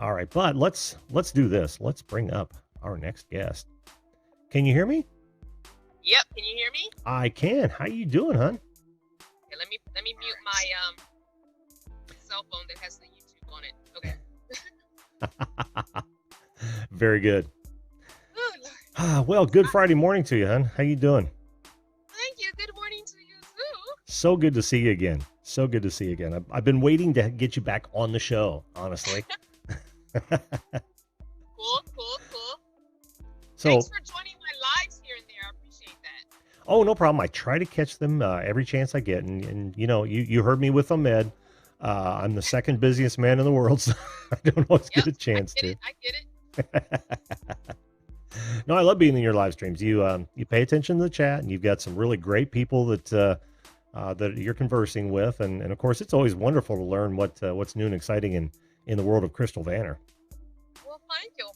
All right, but let's do this. Let's bring up our next guest. Can you hear me? Yep. Can you hear me? I can. How you doing, hon? Okay, let me mute my cell phone that has the YouTube on it. Okay. Very good. Oh, Lord. Well, good Friday morning to you, hon. How you doing? Thank you. Good morning to you too. So good to see you again. So good to see you again. I've been waiting to get you back on the show, honestly. Cool. So, Thanks for joining my lives here and there. I appreciate that. oh, no problem. I try to catch them every chance I get. And you know, you heard me with Ahmed. I'm the second busiest man in the world, so I don't always get a chance to. I get it. No, I love being in your live streams. You pay attention to the chat, and you've got some really great people that you're conversing with, and of course, it's always wonderful to learn what's new and exciting in the world of Crystal Vanner. Well, thank you.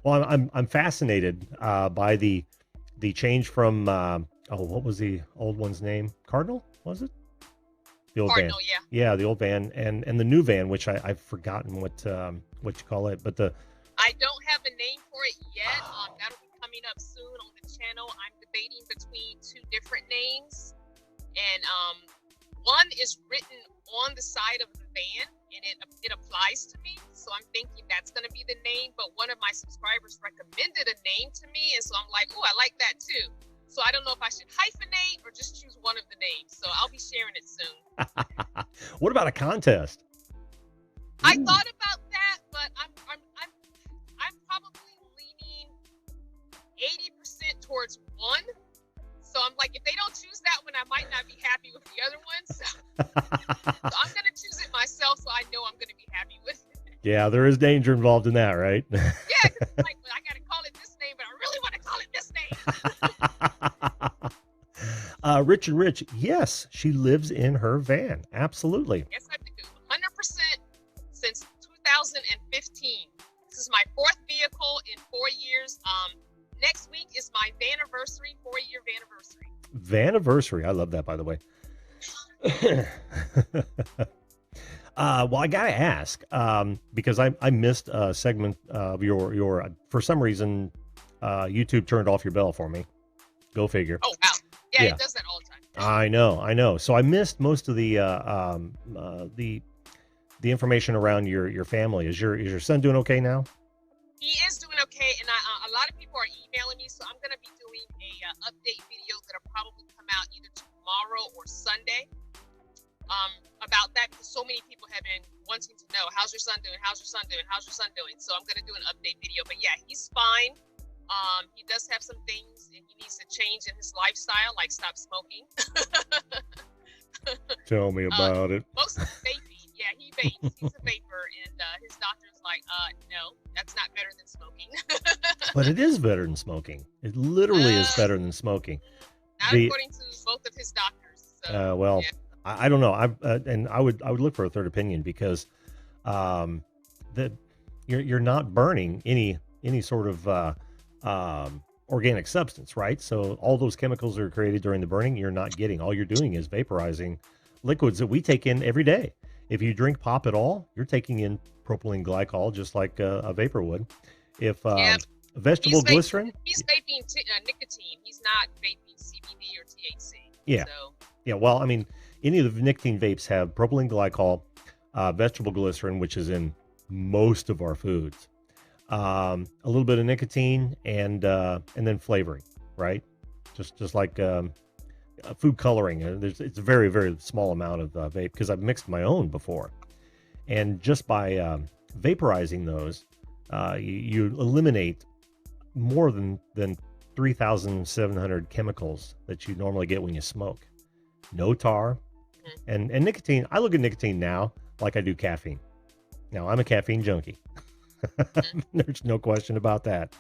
Well, I'm fascinated by the change from what was the old one's name? Cardinal, was it? The old Cardinal, van. Yeah, the old van and the new van, which I've forgotten what you call it, but I don't have a name for it yet. That'll be coming up soon on the channel. I'm debating between two different names, and one is written on the side of the van, and it applies to me. So I'm thinking that's going to be the name. But one of my subscribers recommended a name to me, and so I'm like, oh, I like that too. So I don't know if I should hyphenate or just choose one of the names. So I'll be sharing it soon. What about a contest? I thought about that, but I'm probably leaning 80% towards one. So I'm like, if they don't choose that one, I might not be happy with the other one. So I'm going to choose it myself, so I know I'm going to be happy with it. Yeah, there is danger involved in that, right? Yeah, because like, well, I got to call it this name, but I really want to call it this name. Rich and Rich, yes, she lives in her van. Absolutely. Yes, I do. 100% since 2015. This is my fourth vehicle in 4 years. Next week is my vaniversary, 4-year vaniversary. Vaniversary. I love that, by the way. Well, I gotta ask, because I missed a segment of your for some reason, YouTube turned off your bell for me. Go figure. Oh wow. Yeah, it does that all the time. I know. So I missed most of the information around your family. Is your son doing okay now? He is doing okay, and a lot of people are emailing me, so I'm going to be doing a update video that'll probably come out either tomorrow or Sunday about that, because so many people have been wanting to know, how's your son doing? So I'm going to do an update video. But yeah, he's fine. He does have some things, and he needs to change in his lifestyle, like stop smoking. Tell me about it. Mostly vaping. Yeah, he vapes. He's a vapor, and his doctor's like, no, that's not better than smoking. But it is better than smoking. It literally is better than smoking. Not according to both of his doctors. So, well, yeah. I don't know. I would look for a third opinion, because you're not burning any sort of organic substance, right? So all those chemicals that are created during the burning, you're not getting. All you're doing is vaporizing liquids that we take in every day. If you drink pop at all, you're taking in propylene glycol just like a vapor would. If vegetable glycerin, he's vaping nicotine. He's not vaping CBD or THC. Yeah. So. Yeah. Well, I mean, any of the nicotine vapes have propylene glycol, vegetable glycerin, which is in most of our foods, a little bit of nicotine, and then flavoring, right? Just like food coloring. It's a very, very small amount of vape, because I've mixed my own before, and just by vaporizing those, you eliminate more than 3,700 chemicals that you normally get when you smoke. No tar, and nicotine. I look at nicotine now like I do caffeine. Now, I'm a caffeine junkie. There's no question about that.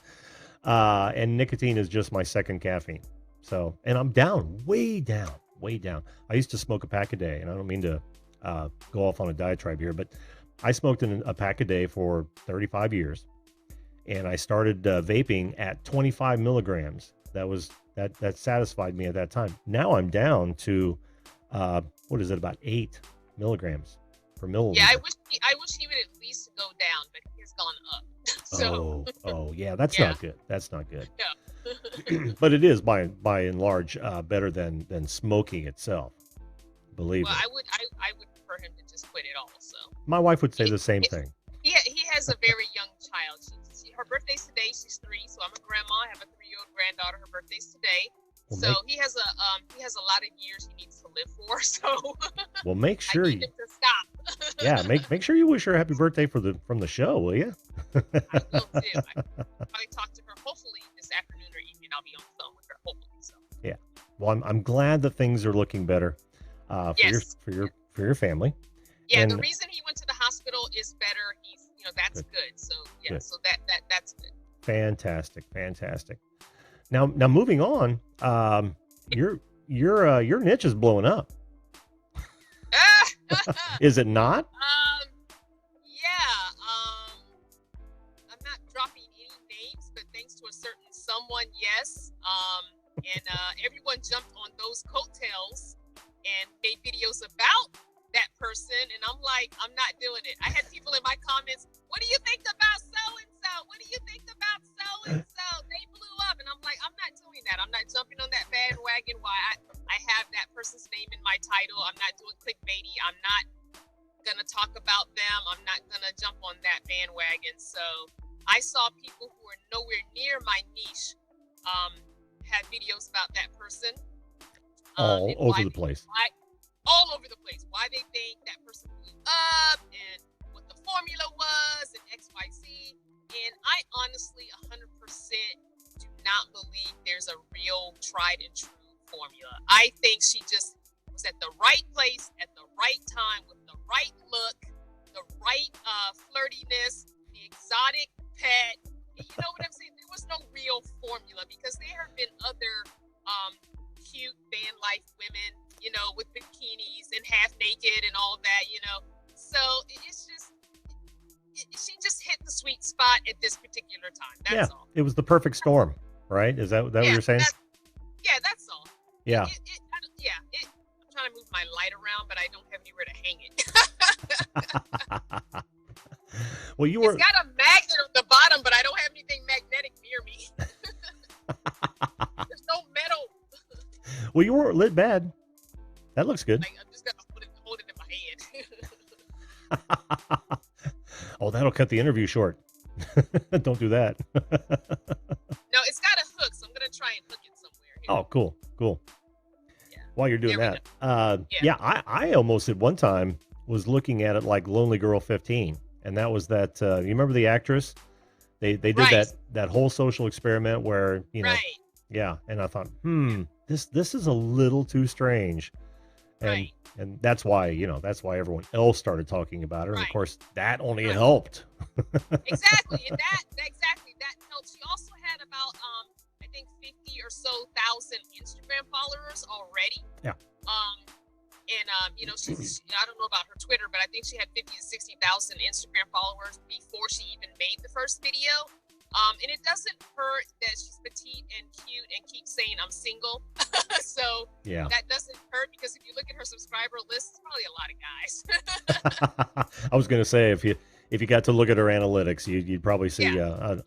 And nicotine is just my second caffeine. So, and I'm way down. I used to smoke a pack a day, and I don't mean to go off on a diatribe here, but I smoked a pack a day for 35 years, and I started vaping at 25 milligrams. That satisfied me at that time. Now I'm down to about 8 milligrams per milliliter. Yeah, I wish he would at least go down, but he has gone up. So Oh, yeah, that's yeah, not good. That's not good. yeah. But it is by and large better than smoking itself. Believe Well, me. I would prefer him to just quit it all. So My wife would say he, the same he, thing. he has a very young child. Her birthday's today. She's 3, so I'm a grandma. I have a 3-year-old granddaughter. Her birthday's today. Well, So he has a lot of years he needs to live for. So well, make I sure need you, him to stop. yeah, make sure you wish her happy birthday from the show, will you? I will too. I probably talk to her. Hopefully this afternoon or evening, I'll be on the phone with her. Hopefully, so. Yeah. Well, I'm glad that things are looking better for Yes. your family. Yeah, And the reason he went to the hospital is better. He's, that's good. So yeah, Good. so that's good. Fantastic. Now moving on, your niche is blowing up. Is it not? Yeah. I'm not dropping any names, but thanks to a certain someone, yes. And everyone jumped on those coattails and made videos about that person, and I'm like, I'm not doing it. I had people in my comments, what do you think about so-and-so? What do you think about so-and-so? They blew up, and I'm like, I'm not doing that. I'm not jumping on that bandwagon. Why I have that person's name in my title. I'm not doing clickbaity. I'm not gonna talk about them. I'm not gonna jump on that bandwagon. So I saw people who are nowhere near my niche had videos about that person. All over the place. All over the place. Why they think that person blew up and what the formula was and XYZ. And I honestly 100% do not believe there's a real tried and true formula. I think she just was at the right place at the right time with the right look, the right flirtiness, the exotic pet. You know what I'm saying? There was no real formula because there have been other cute van life women, with bikinis and half naked and all that, So it's just, she just hit the sweet spot at this particular time. That's all. It was the perfect storm, right? Is that what you're saying? That's all. Yeah. I'm trying to move my light around, but I don't have anywhere to hang it. Well, It's got a magnet on the bottom, but I don't have anything magnetic near me. There's no metal. Well, you weren't lit bad. That looks good. I'm just gonna hold it in my hand. Oh, that'll cut the interview short. Don't do that. No, it's got a hook, so I'm gonna try and hook it somewhere. Here. Oh, cool. Yeah. While you're doing There that, I almost at one time was looking at it like Lonely Girl 15, and that was that. You remember the actress? They did that whole social experiment where Right. Yeah, and I thought, this is a little too strange. And that's why everyone else started talking about her. And of course, that only helped. Exactly. And that helped. She also had about, I think 50 or so thousand Instagram followers already. Yeah. She's, I don't know about her Twitter, but I think she had 50 to 60,000 Instagram followers before she even made the first video. And it doesn't hurt that she's petite and cute and keeps saying I'm single. So that doesn't hurt because if you look at her subscriber list, it's probably a lot of guys. I was going to say, if you got to look at her analytics, you'd probably see a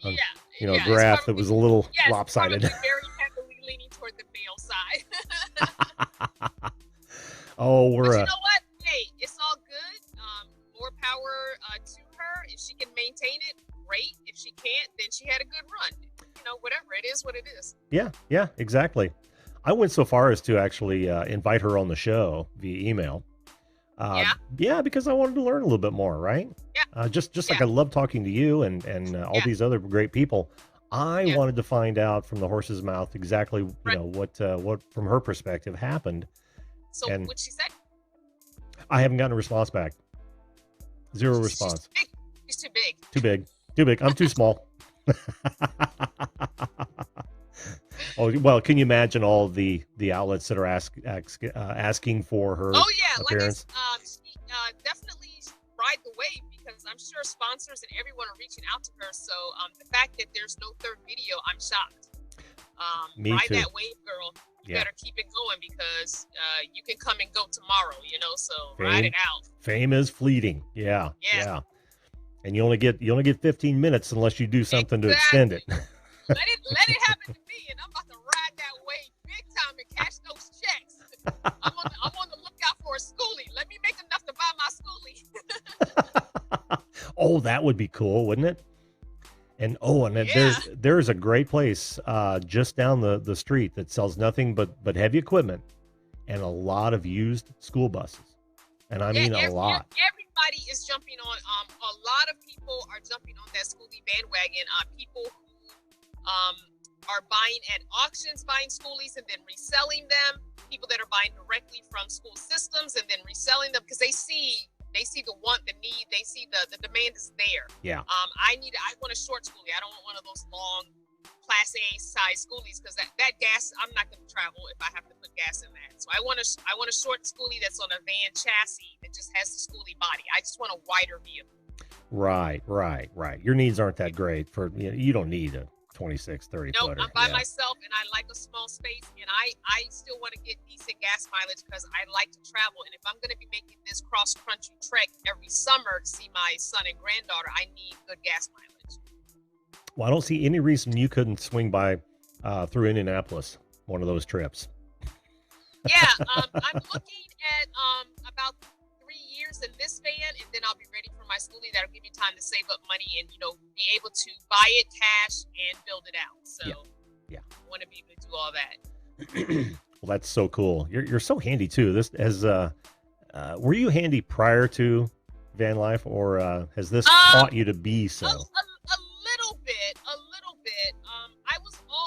graph that was a little lopsided. It's probably very heavily leaning toward the male side. Oh, but you know what? Hey, it's all good. More power to her. If she can maintain it, great. If she can't, then she had a good run. Whatever it is, what it is. Yeah, exactly. I went so far as to actually invite her on the show via email. Because I wanted to learn a little bit more, right? Yeah. Just like I love talking to you and all these other great people. I wanted to find out from the horse's mouth exactly what from her perspective happened. So what'd she say? I haven't gotten a response back. Zero response. She's too big. Too big. I'm too small. Oh, well, can you imagine all the outlets that are asking for her appearance? She definitely ride the wave because I'm sure sponsors and everyone are reaching out to her. So the fact that there's no third video, I'm shocked. Me ride too. That wave, girl. you better keep it going because you can come and go tomorrow, so ride it out. Fame is fleeting. Yeah. And you only get 15 minutes unless you do something to extend it. Let it happen to me, and I'm about to ride that wave big time and cash those checks. I'm on the lookout for a schoolie. Let me make enough to buy my schoolie. Oh, that would be cool, wouldn't it? And there's a great place just down the street that sells nothing but heavy equipment and a lot of used school buses. And I mean a lot. Everybody is jumping on. A lot of people are jumping on that schoolie bandwagon. People who are buying at auctions, buying schoolies and then reselling them. People that are buying directly from school systems and then reselling them because they see the want, the need, they see the demand is there. Yeah. I want a short schoolie. I don't want one of those long class A size schoolies because that gas, I'm not going to travel if I have to put gas in that. So I want a short schoolie that's on a van chassis that just has the schoolie body. I just want a wider vehicle. Right. Your needs aren't that great for, you don't need a 26, 30 footer. I'm by myself and I like a small space and I still want to get decent gas mileage because I like to travel. And if I'm going to be making this cross country trek every summer to see my son and granddaughter, I need good gas mileage. Well, I don't see any reason you couldn't swing by through Indianapolis, one of those trips. Yeah, I'm looking at about 3 years in this van, and then I'll be ready for my schoolie. That'll give me time to save up money and be able to buy it cash and build it out. So I want to be able to do all that. Well, that's so cool. You're so handy too. This has were you handy prior to van life, or has this taught you to be so? A little bit.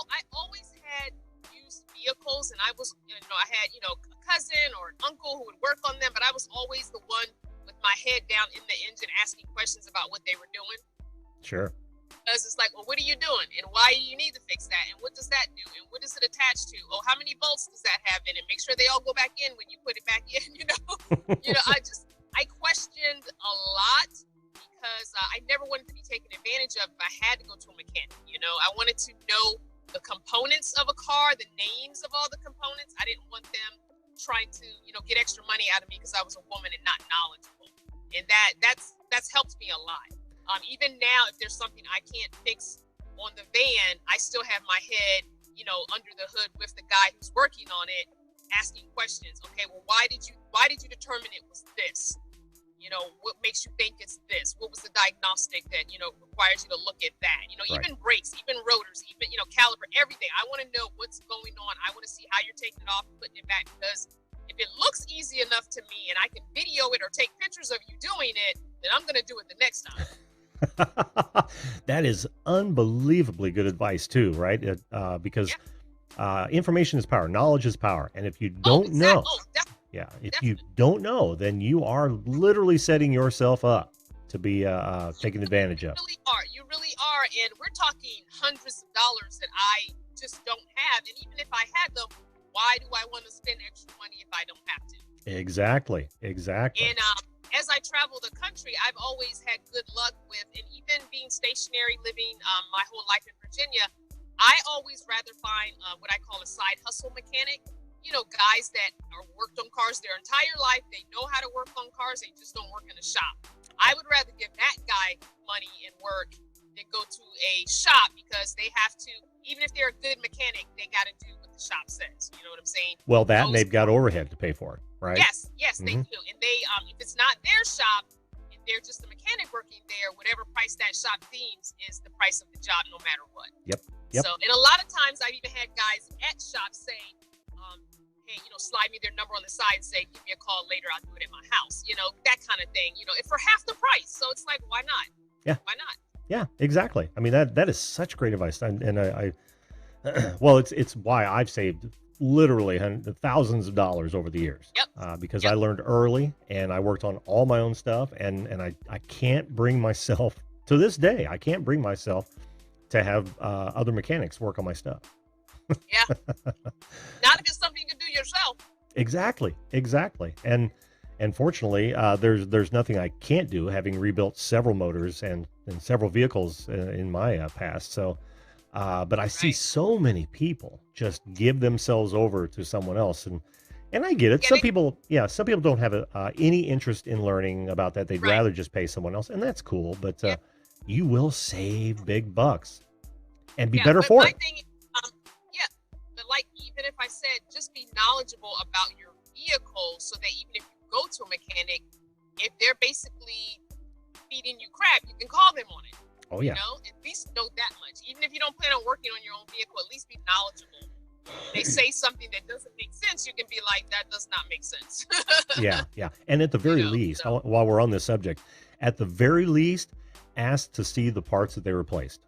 I always had used vehicles, and I had a cousin or an uncle who would work on them, but I was always the one with my head down in the engine asking questions about what they were doing. Sure. Because it's like, well, what are you doing? And why do you need to fix that? And what does that do? And what is it attached to? Oh, how many bolts does that have in it? Make sure they all go back in when you put it back in, I questioned a lot because I never wanted to be taken advantage of if I had to go to a mechanic. I wanted to know the components of a car, the names of all the components. I didn't want them trying to, get extra money out of me because I was a woman and not knowledgeable. And that's helped me a lot. Even now, if there's something I can't fix on the van, I still have my head, under the hood with the guy who's working on it, asking questions. Okay, well, why did you determine it was this? What makes you think it's this? What was the diagnostic that, requires you to look at that? Even brakes, even rotors, even, caliper, everything. I want to know what's going on. I want to see how you're taking it off and putting it back, because if it looks easy enough to me and I can video it or take pictures of you doing it, then I'm going to do it the next time. That is unbelievably good advice too, right? Because information is power, knowledge is power, and if you don't know, you don't know, then you are literally setting yourself up to be taken advantage of. You really are, and we're talking hundreds of dollars that I just don't have, and even if I had them, why do I want to spend extra money if I don't have to? Exactly. And as I travel the country, I've always had good luck with, and even being stationary, living my whole life in Virginia, I always rather find what I call a side hustle mechanic. Guys that are worked on cars their entire life. They know how to work on cars. They just don't work in a shop. I would rather give that guy money and work than go to a shop, because they have to, even if they're a good mechanic, they got to do what the shop says. You know what I'm saying? Well, and they've got overhead to pay for it, right? Yes, they do. And they, if it's not their shop and they're just a mechanic working there, whatever price that shop deems is the price of the job, no matter what. Yep. So, and a lot of times I've even had guys at shops say, hey, slide me their number on the side and say, give me a call later, I'll do it at my house, that kind of thing, for half the price. So it's like, why not? Yeah. Why not? Yeah, exactly. I mean, that is such great advice. And I well, it's why I've saved literally thousands of dollars over the years. Because I learned early and I worked on all my own stuff, and I can't bring myself, to this day, I can't bring myself to have other mechanics work on my stuff. Yeah. Not if it's something you can do yourself. Exactly. And fortunately, there's nothing I can't do, having rebuilt several motors and several vehicles in my past. So But I see Right. so many people just give themselves over to someone else, and I get it. Get Some it? people, yeah, some people don't have any interest in learning about that. They'd Right. rather just pay someone else, and that's cool. But Yeah. you will save big bucks and be Yeah. better But for my it. thing, yeah. But like, even if I said just be knowledgeable about your vehicle, so that even if you go to a mechanic, if they're basically feeding you crap, you can call them on it. Oh You yeah, know, at least know that much. Even if you don't plan on working on your own vehicle, at least be knowledgeable. They say something that doesn't make sense, you can be like, that does not make sense. yeah, yeah. And at the You very know, least, so while we're on this subject, at the very least, ask to see the parts that they replaced.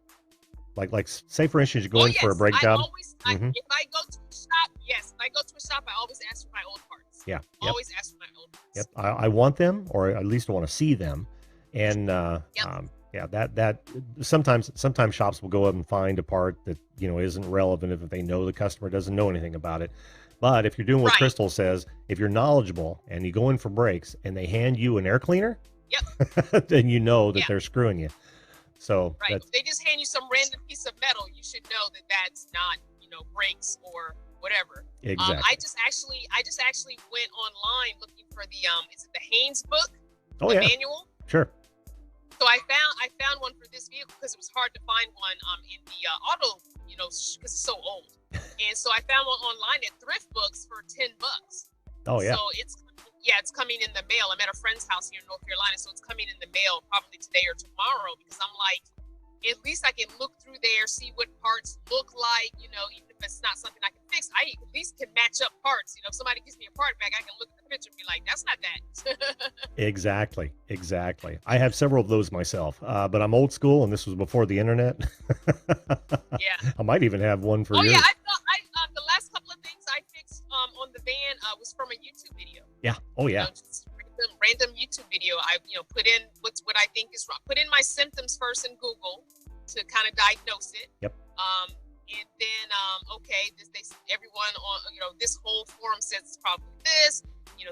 Like say for instance, you go oh in for a yes, brake job. Hmm. if I go to a shop, yes, if I go to a shop, I always ask for my old parts. Yeah, yep, Always ask for my old yep. parts. I want them, or at least I want to see them. And Yep. yeah, that sometimes shops will go up and find a part that isn't relevant if they know the customer doesn't know anything about it. But if you're doing what Right. Crystal says, if you're knowledgeable and you go in for brakes and they hand you an air cleaner, Yep. then you know that Yeah. they're screwing you. So Right. that's If they just hand you some random piece of metal, you should know that that's not, brakes or whatever. exactly. I just actually went online looking for the is it the Haynes book, Oh the yeah, manual? sure. So I found one for this vehicle because it was hard to find one in the auto, because it's so old. And so I found one online at Thrift Books for $10. Oh yeah. So it's coming in the mail. I'm at a friend's house here in North Carolina, so it's coming in the mail probably today or tomorrow, because I'm like, at least I can look through there, see what parts look like, even if it's not something I can fix, I at least can match up parts. If somebody gives me a part back, I can look at the picture and be like, that's not that. Exactly. I have several of those myself, but I'm old school, and this was before the internet. Yeah. I might even have one for Oh yours. yeah, I thought the last couple of things I fixed on the van was from a YouTube video. Yeah. Oh yeah. Just random YouTube video. I put in what I think is wrong. Put in my symptoms first in Google to kind of diagnose it. Yep. And then okay, everyone on this whole forum says it's probably this.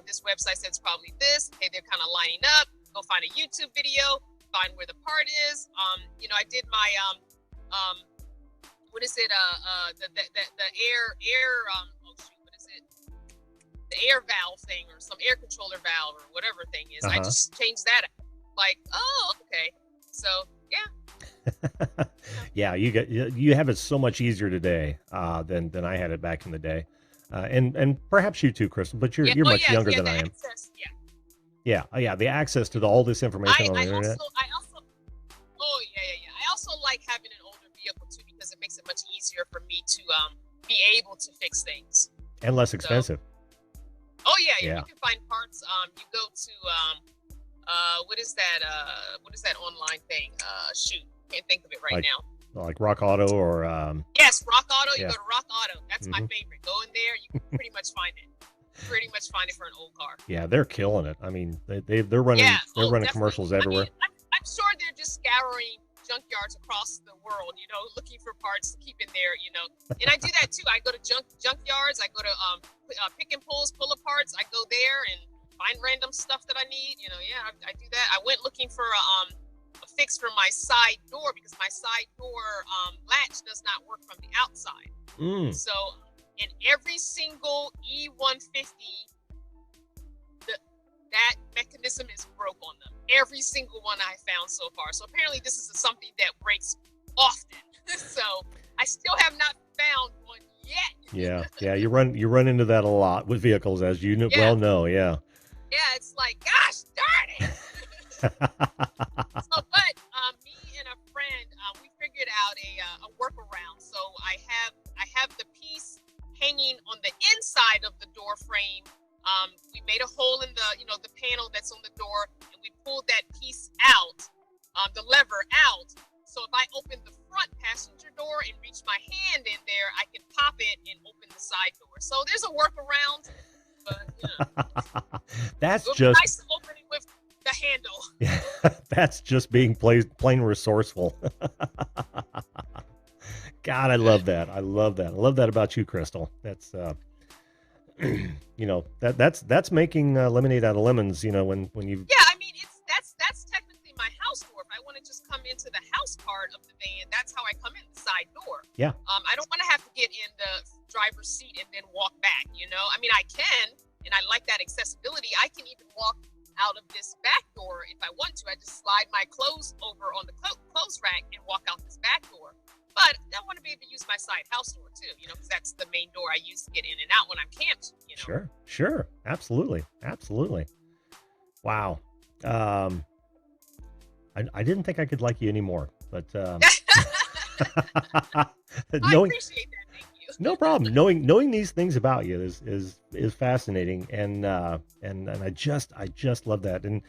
This website says it's probably this. Okay, they're kind of lining up. Go find a YouTube video. Find where the part is. I did my what is it? The air oh shoot, what is it? The air valve thing, or some air controller valve, or whatever thing is. I just changed that. Like, oh, okay. So yeah. Yeah, you have it so much easier today than I had it back in the day, and perhaps you too, Crystal. But you're much younger than I am. Access, yeah. Yeah. The access to all this information on the internet. Oh yeah. I also like having an older vehicle too, because it makes it much easier for me to be able to fix things. And less expensive. Oh yeah. Yeah. You can find parts. You go to what is that online thing? Shoot, can't think of it right now. Like Rock Auto or yes, Rock Auto. You yeah. go to Rock Auto. That's my favorite. Go in there, you can pretty much find it. Pretty much find it for an old car. Yeah, they're killing it. I mean, they're running definitely. commercials everywhere. I'm sure they're just scouring junkyards across the world, looking for parts to keep in there, And I do that too. I go to junkyards. I go to pick and pulls, pull aparts. I go there and find random stuff that I need. Yeah, I do that. I went looking for a fix for my side door, because my side door latch does not work from the outside. So in every single E150, that mechanism is broke on them. Every single one I found so far. So apparently this is something that breaks often. So I still have not found one yet. Yeah. You run into that a lot with vehicles, as you well know. Yeah. Yeah, it's like, gosh darn it. But me and a friend, we figured out a workaround. So I have the piece hanging on the inside of the door frame. We made a hole in the panel that's on the door, and we pulled that piece out, the lever out. So if I open the front passenger door and reach my hand in there, I can pop it and open the side door. So there's a workaround, but That's it would just be nice to open it with the handle. Yeah, that's just being plain resourceful. God, I love that. I love that about you, Crystal. That's that's making lemonade out of lemons. When you Yeah, I mean that's technically my house door. If I want to just come into the house part of the van, that's how I come in, the side door. Yeah. I don't want to have to get in the driver's seat and then walk back, you know? I mean, I can, and I like that accessibility. I can even walk out of this back door if I want to. I just slide my clothes over on the clothes rack and walk out this back door. But I want to be able to use my side house door too, you know, because that's the main door I use to get in and out when I'm camped, you know? Sure. Sure. Absolutely. Absolutely. Wow. I didn't think I could like you anymore, but I appreciate that. Thank you. no problem. Knowing these things about you is fascinating, and I just love that, and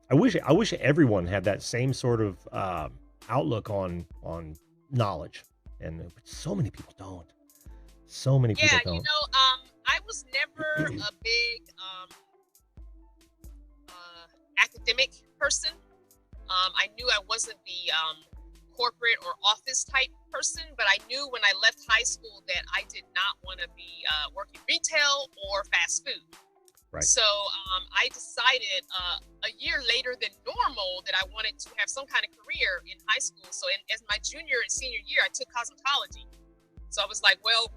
I wish everyone had that same sort of outlook on knowledge, and so many people don't. So many people don't. You know, I was never a big academic person. I knew I wasn't the corporate or office type person, but I knew when I left high school that I did not want to be working retail or fast food. Right. So I decided a year later than normal that I wanted to have some kind of career in high school. So as my junior and senior year, I took cosmetology. So I was like, well,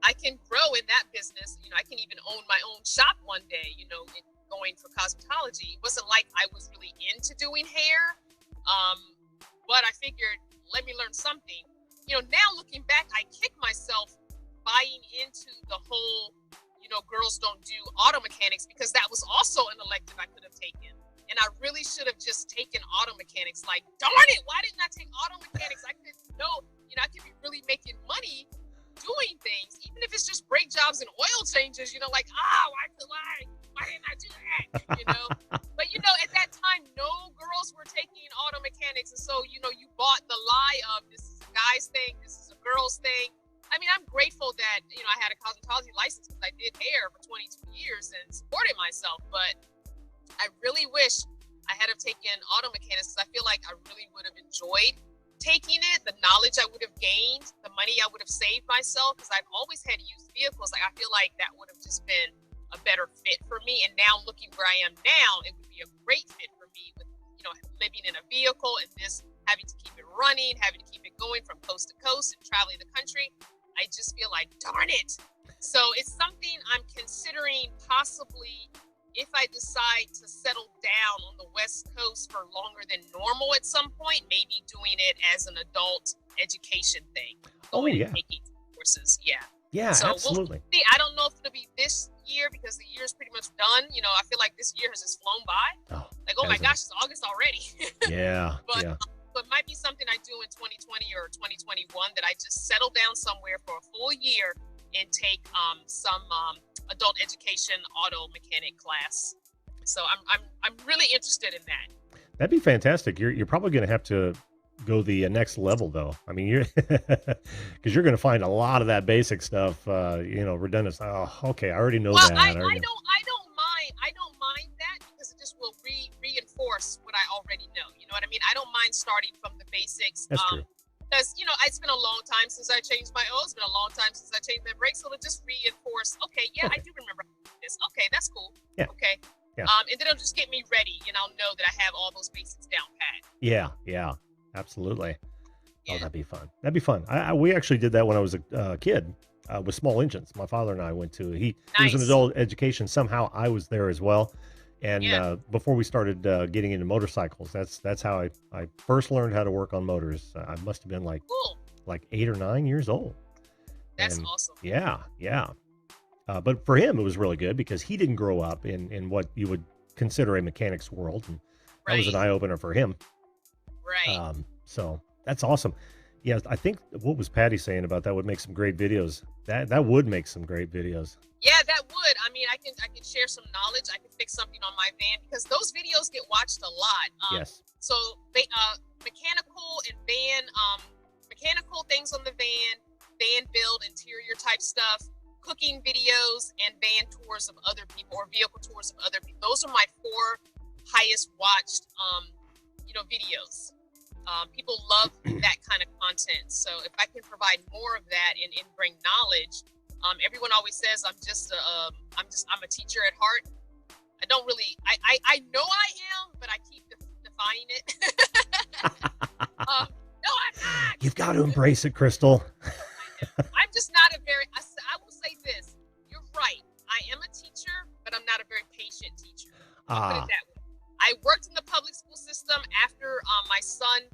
I can grow in that business. You know, I can even own my own shop one day, you know, going for cosmetology. It wasn't like I was really into doing hair. But I figured, let me learn something. You know, now looking back, I kick myself buying into the whole, you know, girls don't do auto mechanics, because that was also an elective I could have taken. And I really should have just taken auto mechanics. Like, darn it, why didn't I take auto mechanics? I could know, you know, I could be really making money doing things, even if it's just brake jobs and oil changes, you know, like, why didn't I do that? You know, but you know, at that time, no girls were taking auto mechanics. And so, you know, you bought the lie of this is a guy's thing, this is a girl's thing. I mean, I'm grateful that, you know, I had a cosmetology license because I did hair for 22 years and supported myself. But I really wish I had have taken auto mechanics, because I feel like I really would have enjoyed taking it, the knowledge I would have gained, the money I would have saved myself, because I've always had used vehicles. Like, I feel like that would have just been a better fit for me. And now looking where I am now, it would be a great fit for me with, you know, living in a vehicle and this having to keep it running, having to keep it going from coast to coast and traveling the country. I just feel like, darn it. So it's something I'm considering, possibly if I decide to settle down on the West Coast for longer than normal at some point, maybe doing it as an adult education thing. Taking courses. Yeah. Yeah, so absolutely. We'll see. I don't know if it'll be this year, because the year is pretty much done. You know, I feel like this year has just flown by. Oh my gosh, it's August already. Yeah. But it might be something I do in 2020 or 2021, that I just settle down somewhere for a full year and take some adult education auto mechanic class. So I'm really interested in that. That'd be fantastic. You're probably going to have to go the next level, though. I mean, you're because you're going to find a lot of that basic stuff, you know, redundant. Oh, okay, I already know that. I don't mind that, because it just will reinforce what I already know. You know what I mean? I don't mind starting from the basics. That's true. Because, you know, it's been a long time since I changed my oil. It's been a long time since I changed my brakes. So it'll just reinforce, okay, I do remember this. Okay, that's cool. Yeah. Okay. Yeah. And then it'll just get me ready, and I'll know that I have all those basics down pat. Yeah. Absolutely. Yeah. Oh, that'd be fun. We actually did that when I was a kid with small engines. My father and I went to, he was an adult education. Somehow I was there as well. And before we started getting into motorcycles, that's how I first learned how to work on motors. I must have been like 8 or 9 years old. That's awesome. Yeah. But for him, it was really good, because he didn't grow up in what you would consider a mechanic's world. And that was an eye opener for him. Right. So that's awesome. Yeah, I think what was Patty saying about that would make some great videos. That would make some great videos. Yeah, that would. I mean, I can share some knowledge. I can fix something on my van, because those videos get watched a lot. Yes. So they mechanical and van mechanical things on the van build, interior type stuff, cooking videos, and van tours of other people, or vehicle tours of other people. Those are my 4 highest watched videos. People love that kind of content. So if I can provide more of that and bring knowledge, everyone always says I'm a teacher at heart. I don't really, I know I am, but I keep defying it. No, I'm not. You've got to embrace it, Crystal. I I'm just not a very, I will say this. You're right. I am a teacher, but I'm not a very patient teacher. I'll put it that way. I worked in the public school system after my son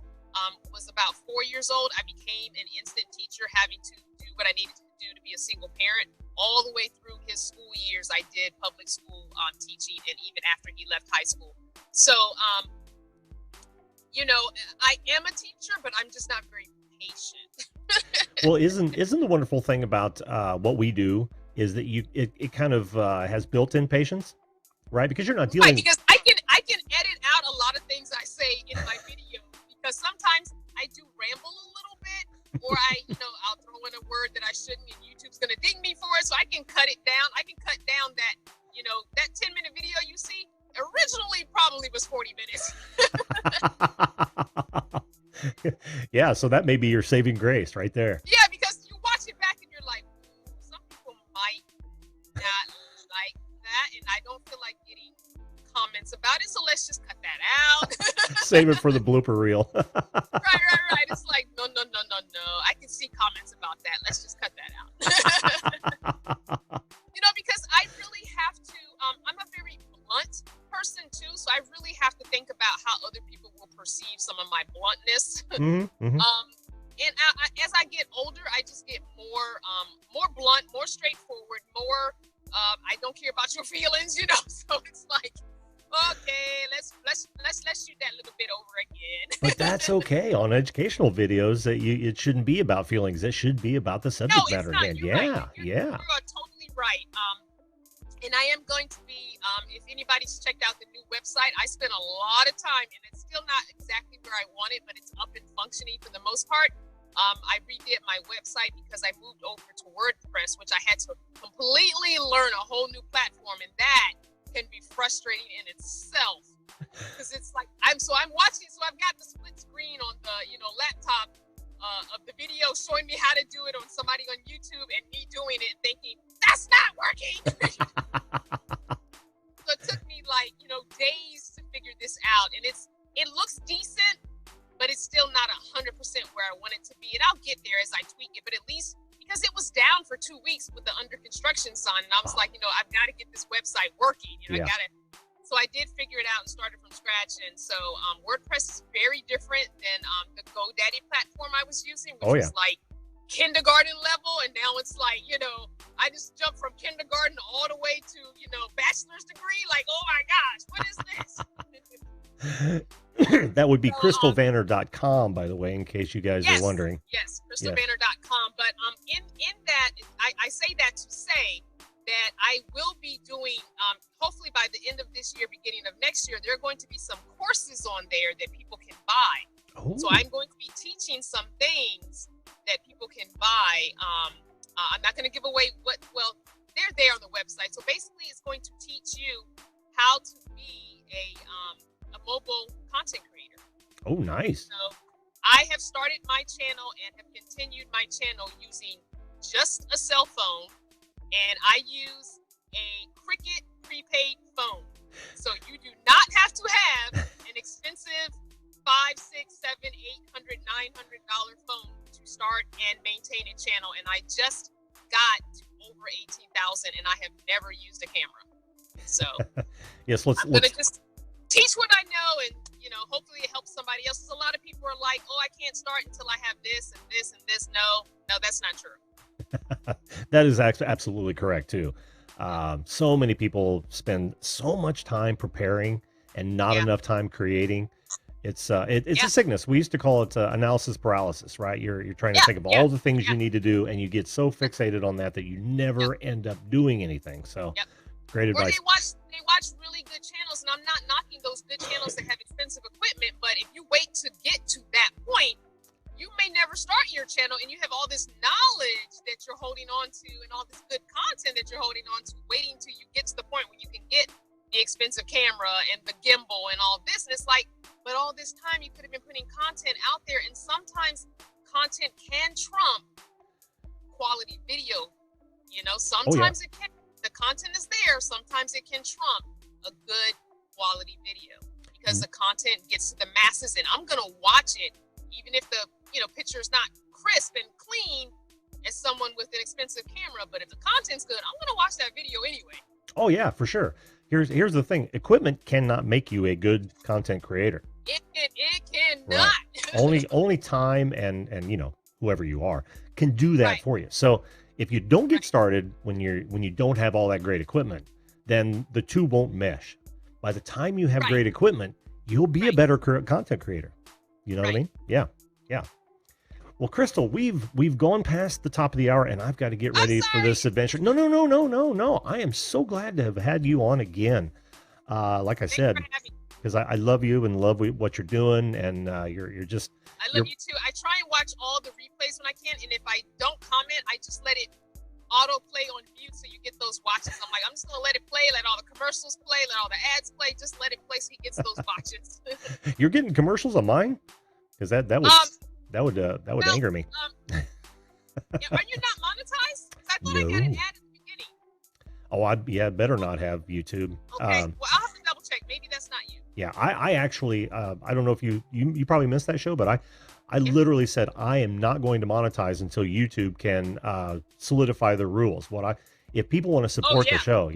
was about 4 years old. I became an instant teacher, having to do what I needed to do to be a single parent. All the way through his school years, I did public school teaching, and even after he left high school. So, you know, I am a teacher, but I'm just not very patient. Well, isn't the wonderful thing about what we do is that it kind of has built-in patience, right? Because you're not dealing. Right, because I can edit out a lot of things I say in my video, because sometimes I do ramble a little bit, or I'll throw in a word that I shouldn't, and YouTube's gonna ding me for it. So I can cut it down. I can cut down that, that 10-minute video you see originally probably was 40 minutes. Yeah, so that may be your saving grace right there. Yeah, because you watch it back and you're like, some people might not like that, and I don't feel like getting comments about it, so let's just cut that out. Save it for the blooper reel. Right. It's like, no. I can see comments about that. Let's just cut that out. Because I really have to, I'm a very blunt person too, so I really have to think about how other people will perceive some of my bluntness. Mm-hmm. And as I get older, I just get more blunt, more straightforward, more I don't care about your feelings, So it's like, okay, let's shoot that little bit over again. But that's okay. On educational videos, it shouldn't be about feelings. It should be about the subject matter at hand. You're right. Yeah. You are totally right. And I am going to be, if anybody's checked out the new website, I spent a lot of time, and it's still not exactly where I want it, but it's up and functioning for the most part. I redid my website because I moved over to WordPress, which I had to completely learn a whole new platform, and that can be frustrating in itself. Because it's like, I'm watching, so I've got the split screen on the, laptop of the video showing me how to do it on somebody on YouTube, and me doing it thinking, that's not working. So it took me days to figure this out, and it looks decent, but it's still not 100% where I want it to be. And I'll get there as I tweak it, but at least, because it was down for 2 weeks with the under construction sign, and I was like, I've got to get this website working. Yeah. So I did figure it out and started from scratch. And so WordPress is very different than the GoDaddy platform I was using, which was like kindergarten level. And now it's like, I just jumped from kindergarten all the way to, bachelor's degree. Like, oh my gosh, what is this? That would be crystalvanner.com, by the way, in case you guys are wondering. Yes, crystalvanner.com. But in that, I say that to say that I will be doing, hopefully by the end of this year, beginning of next year, there are going to be some courses on there that people can buy. Oh. So I'm going to be teaching some things that people can buy. I'm not going to give away they're there on the website. So basically it's going to teach you how to be a mobile content creator. Oh, nice. So I have started my channel and have continued my channel using just a cell phone, and I use a Cricket prepaid phone. So you do not have to have an expensive $500, $600, $700, $800, $900 phone to start and maintain a channel. And I just got to over 18,000, and I have never used a camera. So yes, I'm gonna just teach what I know, and hopefully it helps somebody else. Because a lot of people are like, "Oh, I can't start until I have this and this and this." No, that's not true. That is absolutely correct too. So many people spend so much time preparing and not enough time creating. It's a sickness. We used to call it analysis paralysis, right? You're trying to think of all the things you need to do, and you get so fixated on that you never end up doing anything. So great advice. Or they watch really good channels, and I'm not knocking those good channels that have expensive equipment, but if you wait to get to that point, you may never start your channel, and you have all this knowledge that you're holding on to and all this good content that you're holding on to, waiting till you get to the point where you can get the expensive camera and the gimbal and all this. And it's like, but all this time you could have been putting content out there, and sometimes content can trump quality video. Sometimes it can. The content is there. Sometimes it can trump a good quality video because the content gets to the masses, and I'm gonna watch it even if the picture is not crisp and clean. as someone with an expensive camera, but if the content's good, I'm gonna watch that video anyway. Oh yeah, for sure. Here's the thing. Equipment cannot make you a good content creator. It cannot. Right. Only time and whoever you are can do that for you. So if you don't get started when you don't have all that great equipment, then the two won't mesh. By the time you have great equipment, you'll be a better content creator. You know what I mean? Yeah. Yeah. Well, Crystal, we've gone past the top of the hour, and I've got to get ready for this adventure. No. I am so glad to have had you on again. Like I said, because I love you and love what you're doing, and you're just. I love you too. I try and watch all the replays when I can, and if I don't comment, I just let it autoplay on mute so you get those watches. I'm like, I'm just gonna let it play, let all the commercials play, let all the ads play, just let it play so he gets those watches. You're getting commercials on mine? Because that would anger me. Are you not monetized? I thought I had an ad at the beginning. Oh, better not have YouTube. Okay, well, I'll have to double check. Maybe that's not you. Yeah, I actually, I don't know if you probably missed that show, but I literally said I am not going to monetize until YouTube can solidify the rules. If people want to support the show,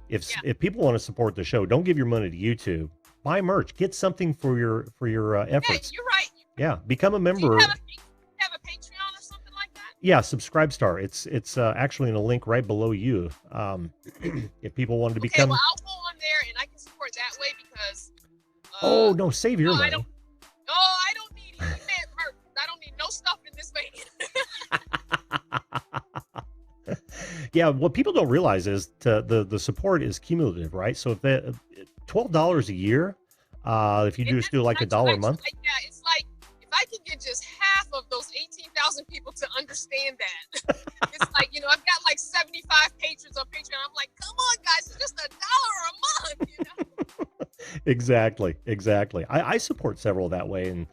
if people want to support the show, don't give your money to YouTube. Buy merch, get something for your efforts. Yeah, you're right. Yeah, become a member. Do you have a Patreon or something like that? Yeah, Subscribestar. It's actually in a link right below you. If people wanted to become. Well, I'll go on there and I can support that way because. Oh no! Save your money. I don't need any merch. I don't need no stuff in this van. Yeah, what people don't realize is the support is cumulative, right? So if $12 a year, if you just do like $1 a month. Yeah, it's like if I can get just half of those 18,000 people to understand that, it's like I've got like 75 patrons on Patreon. I'm like, come on, guys, it's just $1 a month. Exactly. I support several that way, and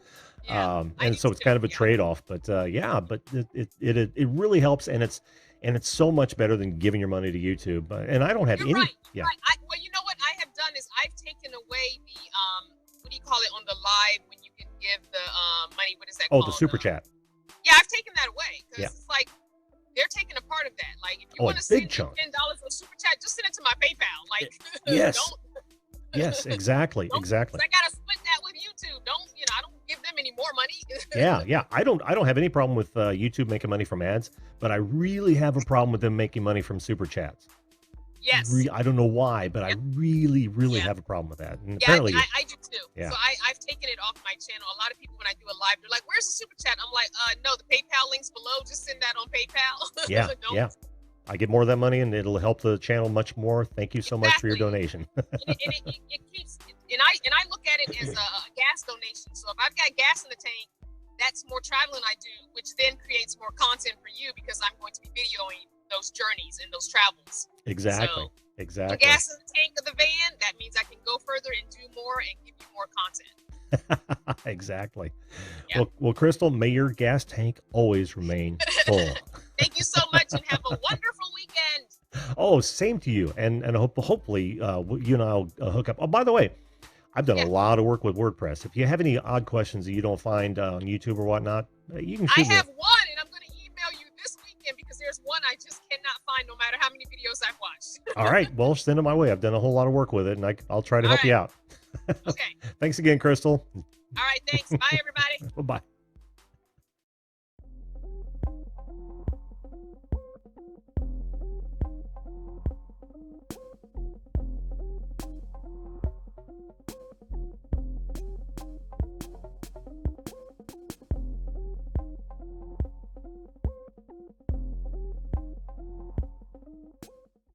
so it's kind of a trade-off. But but it really helps, and it's so much better than giving your money to YouTube. And I don't have any. Right. Yeah. Right. Well, you know what I have done is I've taken away the what do you call it on the live when you can give the money? What is that called? Oh, the super chat. Yeah, I've taken that away because it's like they're taking a part of that. Like if you want to send $10 for super chat, just send it to my PayPal. Like yes. Yes, exactly. I gotta split that with YouTube. I don't give them any more money. Yeah. I don't have any problem with YouTube making money from ads, but I really have a problem with them making money from super chats. Yes. I don't know why, but I really have a problem with that. And apparently, I do too. Yeah. So I've taken it off my channel. A lot of people when I do a live, they're like, "Where's the super chat?" I'm like, "No, the PayPal link's below. Just send that on PayPal." Yeah. I get more of that money, and it'll help the channel much more. Thank you so much for your donation. it keeps, and I look at it as a gas donation. So if I've got gas in the tank, that's more traveling I do, which then creates more content for you because I'm going to be videoing those journeys and those travels. Exactly. The gas in the tank of the van, that means I can go further and do more and give you more content. Exactly. Yeah. Well, Crystal, may your gas tank always remain full. Thank you so much and have a wonderful weekend. Oh, same to you. And hopefully you and I'll hook up. Oh, by the way, I've done a lot of work with WordPress. If you have any odd questions that you don't find on YouTube or whatnot, you can shoot me. I have one, and I'm going to email you this weekend because there's one I just cannot find no matter how many videos I've watched. All right. Well, send it my way. I've done a whole lot of work with it, and I'll try to help you out. Okay. Thanks again, Crystal. All right. Thanks. Bye, everybody. Bye-bye.